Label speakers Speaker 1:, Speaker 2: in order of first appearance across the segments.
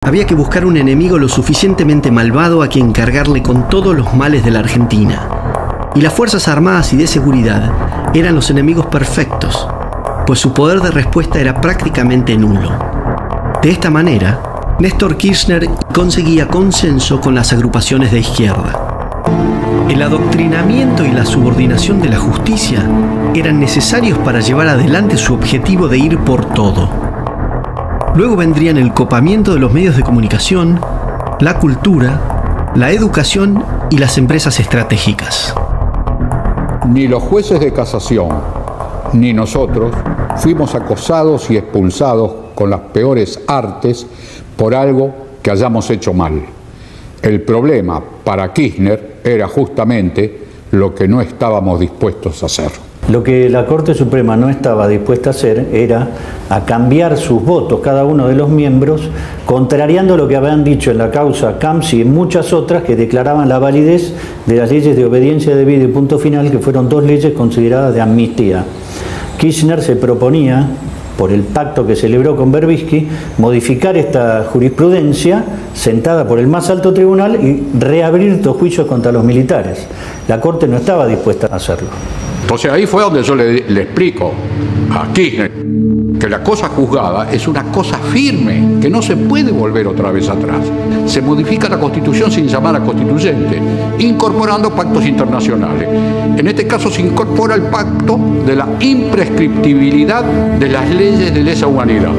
Speaker 1: Había que buscar un enemigo lo suficientemente malvado a quien cargarle con todos los males de la Argentina. Y las Fuerzas Armadas y de Seguridad eran los enemigos perfectos, pues su poder de respuesta era prácticamente nulo. De esta manera, Néstor Kirchner conseguía consenso con las agrupaciones de izquierda. El adoctrinamiento y la subordinación de la justicia eran necesarios para llevar adelante su objetivo de ir por todo. Luego vendrían el copamiento de los medios de comunicación, la cultura, la educación y las empresas estratégicas.
Speaker 2: Ni los jueces de casación, ni nosotros fuimos acosados y expulsados con las peores artes por algo que hayamos hecho mal. El problema para Kirchner era justamente lo que no estábamos dispuestos a hacer.
Speaker 3: Lo que la Corte Suprema no estaba dispuesta a hacer era a cambiar sus votos, cada uno de los miembros, contrariando lo que habían dicho en la causa Camps y en muchas otras que declaraban la validez de las leyes de obediencia debida y punto final, que fueron dos leyes consideradas de amnistía. Kirchner se proponía, por el pacto que celebró con Berbisky, modificar esta jurisprudencia sentada por el más alto tribunal y reabrir estos juicios contra los militares. La Corte no estaba dispuesta a hacerlo.
Speaker 2: Entonces ahí fue donde yo le explico a Kirchner que la cosa juzgada es una cosa firme, que no se puede volver otra vez atrás. Se modifica la Constitución sin llamar a constituyente, incorporando pactos internacionales. En este caso se incorpora el pacto de la imprescriptibilidad de las leyes de lesa humanidad.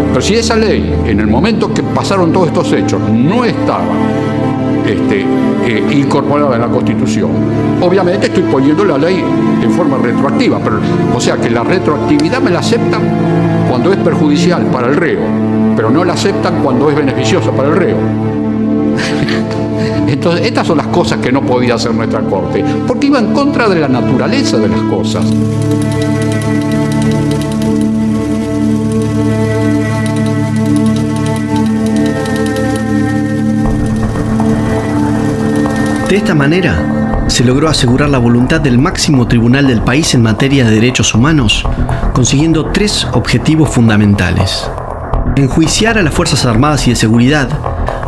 Speaker 2: Pero si esa ley, en el momento que pasaron todos estos hechos, no estaba incorporada en la Constitución, obviamente estoy poniendo la ley en forma retroactiva, pero, o sea que la retroactividad me la aceptan cuando es perjudicial para el reo, pero no la aceptan cuando es beneficiosa para el reo. Entonces, estas son las cosas que no podía hacer nuestra Corte, porque iba en contra de la naturaleza de las cosas.
Speaker 1: De esta manera, se logró asegurar la voluntad del máximo tribunal del país en materia de derechos humanos, consiguiendo tres objetivos fundamentales: enjuiciar a las Fuerzas Armadas y de Seguridad,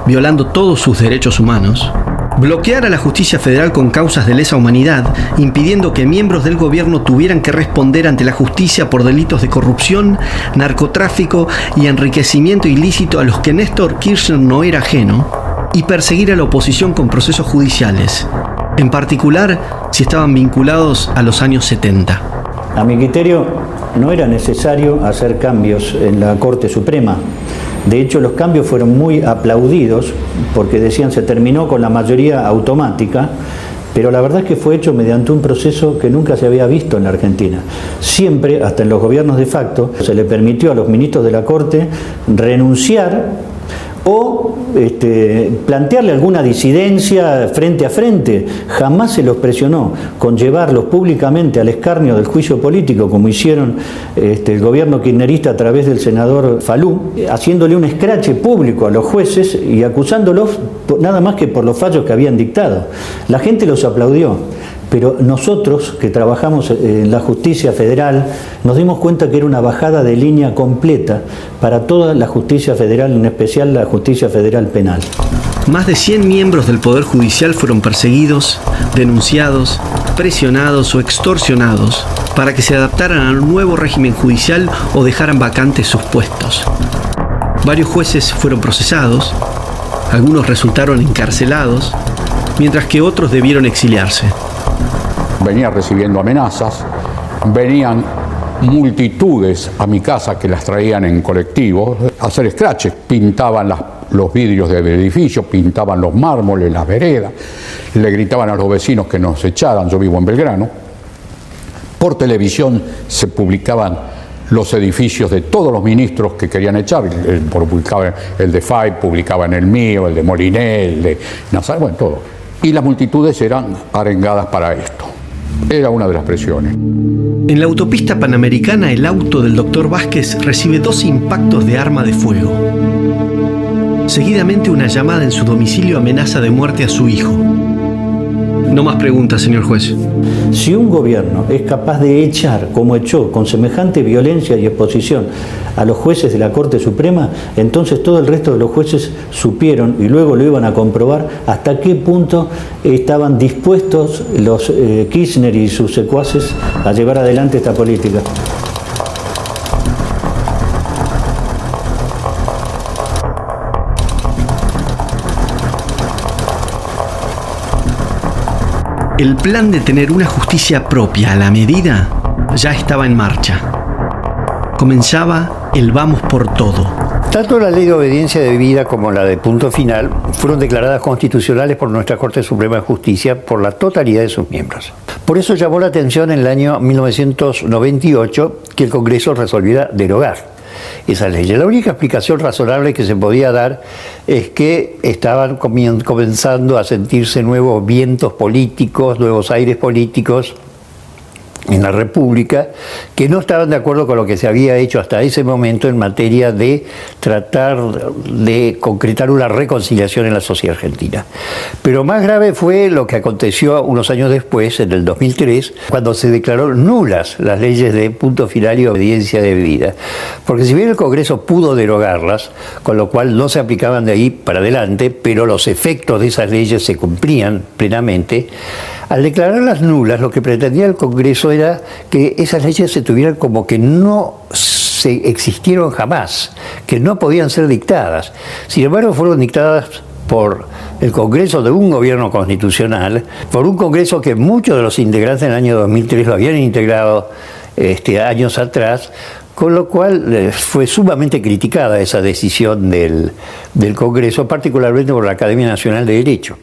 Speaker 1: violando todos sus derechos humanos; bloquear a la justicia federal con causas de lesa humanidad, impidiendo que miembros del gobierno tuvieran que responder ante la justicia por delitos de corrupción, narcotráfico y enriquecimiento ilícito a los que Néstor Kirchner no era ajeno; y perseguir a la oposición con procesos judiciales, en particular si estaban vinculados a los años 70.
Speaker 3: A mi criterio, no era necesario hacer cambios en la Corte Suprema. De hecho, los cambios fueron muy aplaudidos porque decían se terminó con la mayoría automática, pero la verdad es que fue hecho mediante un proceso que nunca se había visto en la Argentina. Siempre, hasta en los gobiernos de facto, se le permitió a los ministros de la Corte renunciar o plantearle alguna disidencia frente a frente. Jamás se los presionó con llevarlos públicamente al escarnio del juicio político, como hicieron el gobierno kirchnerista a través del senador Falú, haciéndole un escrache público a los jueces y acusándolos nada más que por los fallos que habían dictado. La gente los aplaudió. Pero nosotros, que trabajamos en la justicia federal, nos dimos cuenta que era una bajada de línea completa para toda la justicia federal, en especial la justicia federal penal.
Speaker 1: Más de 100 miembros del Poder Judicial fueron perseguidos, denunciados, presionados o extorsionados para que se adaptaran al nuevo régimen judicial o dejaran vacantes sus puestos. Varios jueces fueron procesados, algunos resultaron encarcelados, mientras que otros debieron exiliarse.
Speaker 2: Venía recibiendo amenazas, venían multitudes a mi casa que las traían en colectivo a hacer scratches, pintaban los vidrios del edificio, pintaban los mármoles, las veredas, le gritaban a los vecinos que nos echaran. Yo vivo en Belgrano. Por televisión se publicaban los edificios de todos los ministros que querían echar, publicaban el de Fay, publicaban el mío, el de Moliné, el de Nazar, bueno, todo. Y las multitudes eran arengadas para esto. Era una de las presiones.
Speaker 1: En la autopista panamericana, el auto del doctor Vázquez recibe 2 impactos de arma de fuego. Seguidamente, una llamada en su domicilio amenaza de muerte a su hijo. No más preguntas, señor juez.
Speaker 3: Si un gobierno es capaz de echar, como echó, con semejante violencia y exposición a los jueces de la Corte Suprema, entonces todo el resto de los jueces supieron, y luego lo iban a comprobar, hasta qué punto estaban dispuestos los Kirchner y sus secuaces a llevar adelante esta política.
Speaker 1: El plan de tener una justicia propia a la medida ya estaba en marcha. Comenzaba el vamos por todo.
Speaker 4: Tanto la ley de obediencia debida como la de punto final fueron declaradas constitucionales por nuestra Corte Suprema de Justicia por la totalidad de sus miembros. Por eso llamó la atención en el año 1998 que el Congreso resolviera derogar esas leyes. La única explicación razonable que se podía dar es que estaban comenzando a sentirse nuevos vientos políticos, nuevos aires políticos en la República, que no estaban de acuerdo con lo que se había hecho hasta ese momento en materia de tratar de concretar una reconciliación en la sociedad argentina. Pero más grave fue lo que aconteció unos años después, en el 2003, cuando se declararon nulas las leyes de punto final y obediencia debida. Porque si bien el Congreso pudo derogarlas, con lo cual no se aplicaban de ahí para adelante, pero los efectos de esas leyes se cumplían plenamente, al declararlas nulas, lo que pretendía el Congreso era que esas leyes se tuvieran como que no se existieron jamás, que no podían ser dictadas. Sin embargo, fueron dictadas por el Congreso de un gobierno constitucional, por un Congreso que muchos de los integrantes en el año 2003 lo habían integrado años atrás, con lo cual fue sumamente criticada esa decisión del Congreso, particularmente por la Academia Nacional de Derecho.